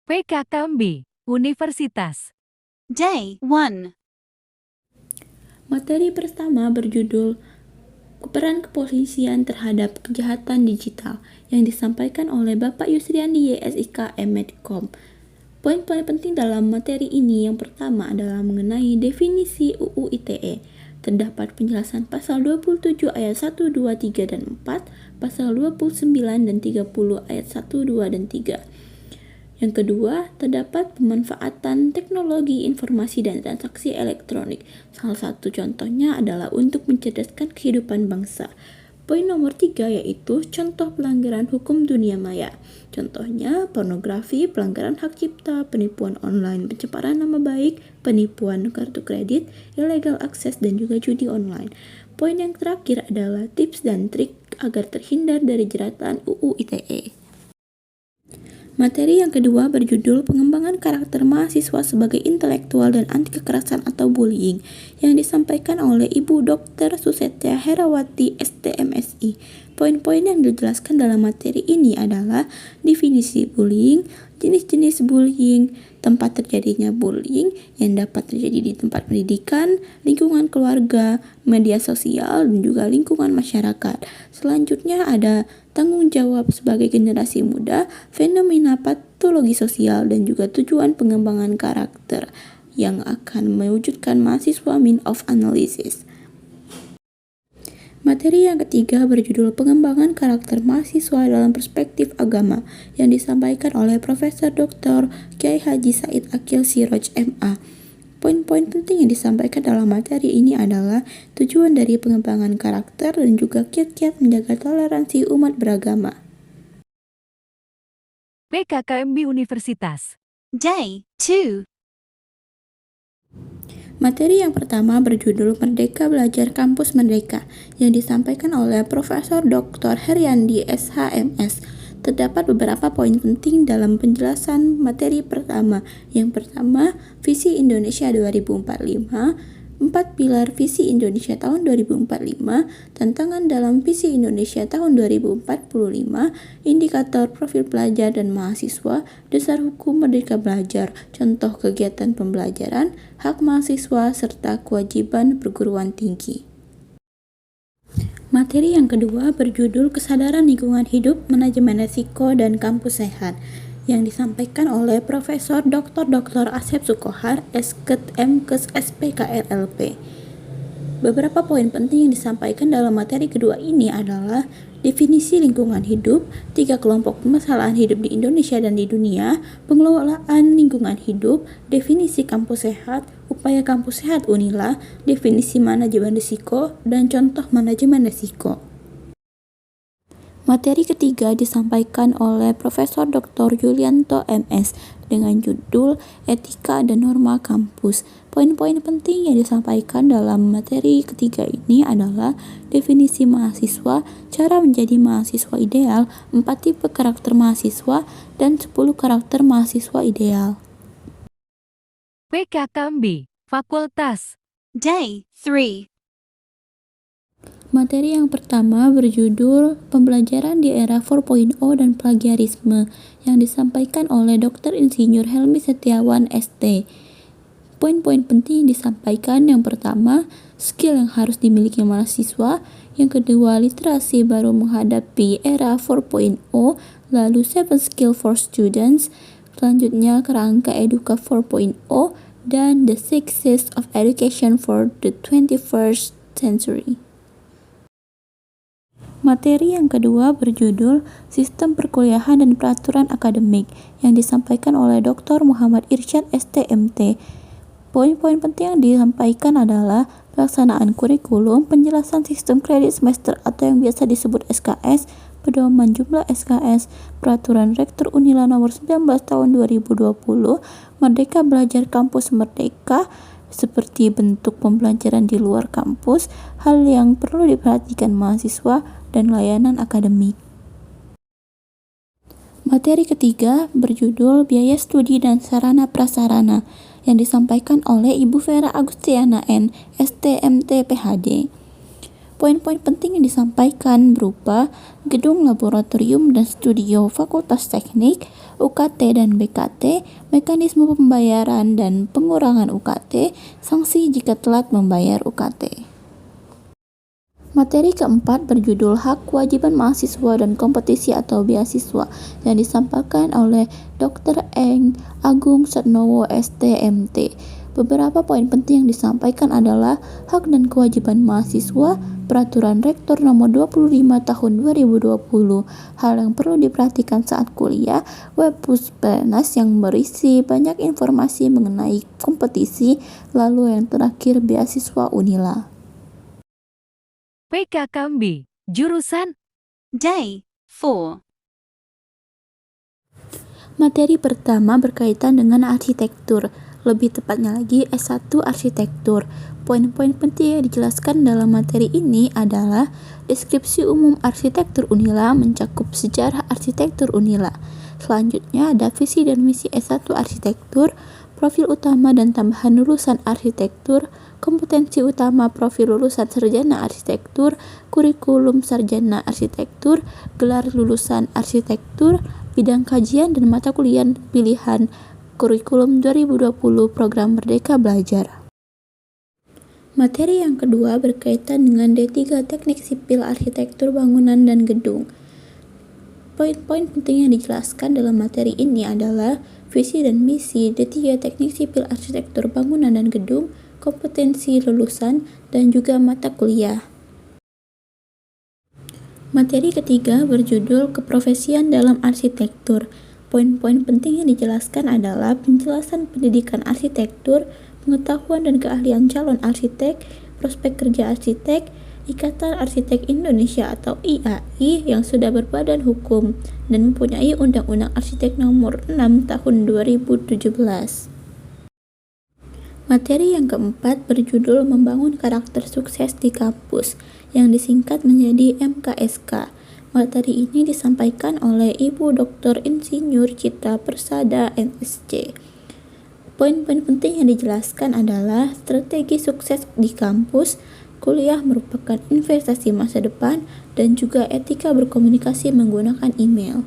PKKMB Universitas. Day 1. Materi pertama berjudul Peran Kepolisian Terhadap Kejahatan Digital yang disampaikan oleh Bapak Yusriandi YSIK Medcom. Poin-poin penting dalam materi ini yang pertama adalah mengenai definisi UU ITE. Terdapat penjelasan pasal 27 ayat 1, 2, 3, dan 4, pasal 29 dan 30 ayat 1, 2, dan 3. Yang kedua, terdapat pemanfaatan teknologi informasi dan transaksi elektronik. Salah satu contohnya adalah untuk mencerdaskan kehidupan bangsa. Poin nomor 3 yaitu contoh pelanggaran hukum dunia maya. Contohnya pornografi, pelanggaran hak cipta, penipuan online, pencemaran nama baik, penipuan kartu kredit, illegal access, dan juga judi online. Poin yang terakhir adalah tips dan trik agar terhindar dari jeratan UU ITE. Materi yang kedua berjudul Pengembangan Karakter Mahasiswa sebagai Intelektual dan Anti Kekerasan atau Bullying yang disampaikan oleh Ibu Dr. Susetya Herawati STMSI. Poin-poin yang dijelaskan dalam materi ini adalah definisi bullying, jenis-jenis bullying, tempat terjadinya bullying yang dapat terjadi di tempat pendidikan, lingkungan keluarga, media sosial, dan juga lingkungan masyarakat. Selanjutnya ada tanggung jawab sebagai generasi muda, fenomena patologi sosial, dan juga tujuan pengembangan karakter yang akan mewujudkan mahasiswa mean of analysis. Materi yang ketiga berjudul Pengembangan Karakter Mahasiswa dalam Perspektif Agama yang disampaikan oleh Profesor Dr. Kiai Haji Said Akil Siroj MA. Poin-poin penting yang disampaikan dalam materi ini adalah tujuan dari pengembangan karakter dan juga kiat-kiat menjaga toleransi umat beragama. PKKMB Universitas. Day 2. Materi yang pertama berjudul Merdeka Belajar Kampus Merdeka yang disampaikan oleh Profesor Dr. Heriandi SHMS. Terdapat beberapa poin penting dalam penjelasan materi pertama. Yang pertama, Visi Indonesia 2045, 4 pilar Visi Indonesia tahun 2045, tantangan dalam Visi Indonesia tahun 2045, indikator profil pelajar dan mahasiswa, dasar hukum Merdeka Belajar, contoh kegiatan pembelajaran, hak mahasiswa, serta kewajiban perguruan tinggi. Materi yang kedua berjudul Kesadaran Lingkungan Hidup, Manajemen Risiko, dan Kampus Sehat yang disampaikan oleh Profesor Dr. Asep Sukohar, Esket MKes SPKRLP. Beberapa poin penting yang disampaikan dalam materi kedua ini adalah definisi lingkungan hidup, 3 kelompok permasalahan hidup di Indonesia dan di dunia, pengelolaan lingkungan hidup, definisi kampus sehat, upaya kampus sehat Unila, definisi manajemen risiko, dan contoh manajemen risiko. Materi ketiga disampaikan oleh Profesor Dr. Yulianto MS dengan judul Etika dan Norma Kampus. Poin-poin penting yang disampaikan dalam materi ketiga ini adalah definisi mahasiswa, cara menjadi mahasiswa ideal, 4 tipe karakter mahasiswa, dan 10 karakter mahasiswa ideal. PKKMB Fakultas. Day 3. Materi yang pertama berjudul Pembelajaran di Era 4.0 dan Plagiarisme yang disampaikan oleh Dr. Insinyur Helmi Setiawan ST. Poin-poin penting yang disampaikan yang pertama, skill yang harus dimiliki mahasiswa, yang kedua, literasi baru menghadapi era 4.0, lalu 7 skill for students, selanjutnya kerangka Eduka 4.0, dan the 6 Cs of education for the 21st century. Materi yang kedua berjudul Sistem Perkuliahan dan Peraturan Akademik yang disampaikan oleh Dr. Muhammad Irsyad STMT. Poin-poin penting yang disampaikan adalah pelaksanaan kurikulum, penjelasan sistem kredit semester atau yang biasa disebut SKS, pedoman jumlah SKS, peraturan Rektor Unila nomor 19 tahun 2020, Merdeka Belajar Kampus Merdeka, seperti bentuk pembelajaran di luar kampus, hal yang perlu diperhatikan mahasiswa, dan layanan akademik. Materi ketiga berjudul Biaya Studi dan Sarana Prasarana yang disampaikan oleh Ibu Vera Agustiana N, STMT PhD. Poin-poin penting yang disampaikan berupa gedung laboratorium dan studio Fakultas Teknik, UKT dan BKT, mekanisme pembayaran dan pengurangan UKT, sanksi jika telat membayar UKT. Materi keempat berjudul Hak Kewajiban Mahasiswa dan Kompetisi atau Beasiswa yang disampaikan oleh Dr. Eng Agung Setnowo STMT. Beberapa poin penting yang disampaikan adalah hak dan kewajiban mahasiswa, Peraturan Rektor Nomor 25 Tahun 2020, hal yang perlu diperhatikan saat kuliah, web Puspelnas yang berisi banyak informasi mengenai kompetisi, lalu yang terakhir beasiswa Unila. PKKMB, jurusan Day 4. Materi pertama berkaitan dengan arsitektur, lebih tepatnya lagi S1 Arsitektur. Poin-poin penting yang dijelaskan dalam materi ini adalah deskripsi umum arsitektur Unila mencakup sejarah arsitektur Unila. Selanjutnya ada visi dan misi S1 Arsitektur, profil utama dan tambahan lulusan arsitektur, kompetensi utama profil lulusan sarjana arsitektur, kurikulum sarjana arsitektur, gelar lulusan arsitektur, bidang kajian dan mata kuliah pilihan kurikulum 2020 program Merdeka Belajar. Materi yang kedua berkaitan dengan D3 Teknik Sipil Arsitektur Bangunan dan Gedung. Poin-poin penting yang dijelaskan dalam materi ini adalah visi dan misi D3 Teknik Sipil Arsitektur Bangunan dan Gedung, kompetensi lulusan, dan juga mata kuliah. Materi ketiga berjudul Keprofesian dalam Arsitektur. Poin-poin penting yang dijelaskan adalah penjelasan pendidikan arsitektur, pengetahuan dan keahlian calon arsitek, prospek kerja arsitek, Ikatan Arsitek Indonesia atau IAI yang sudah berbadan hukum dan mempunyai Undang-Undang Arsitek Nomor 6 Tahun 2017. Materi yang keempat berjudul Membangun Karakter Sukses di Kampus yang disingkat menjadi MKSK. Materi ini disampaikan oleh Ibu Dr. Insinyur Citra Persada MSc. Poin-poin penting yang dijelaskan adalah strategi sukses di kampus, kuliah merupakan investasi masa depan, dan juga etika berkomunikasi menggunakan email.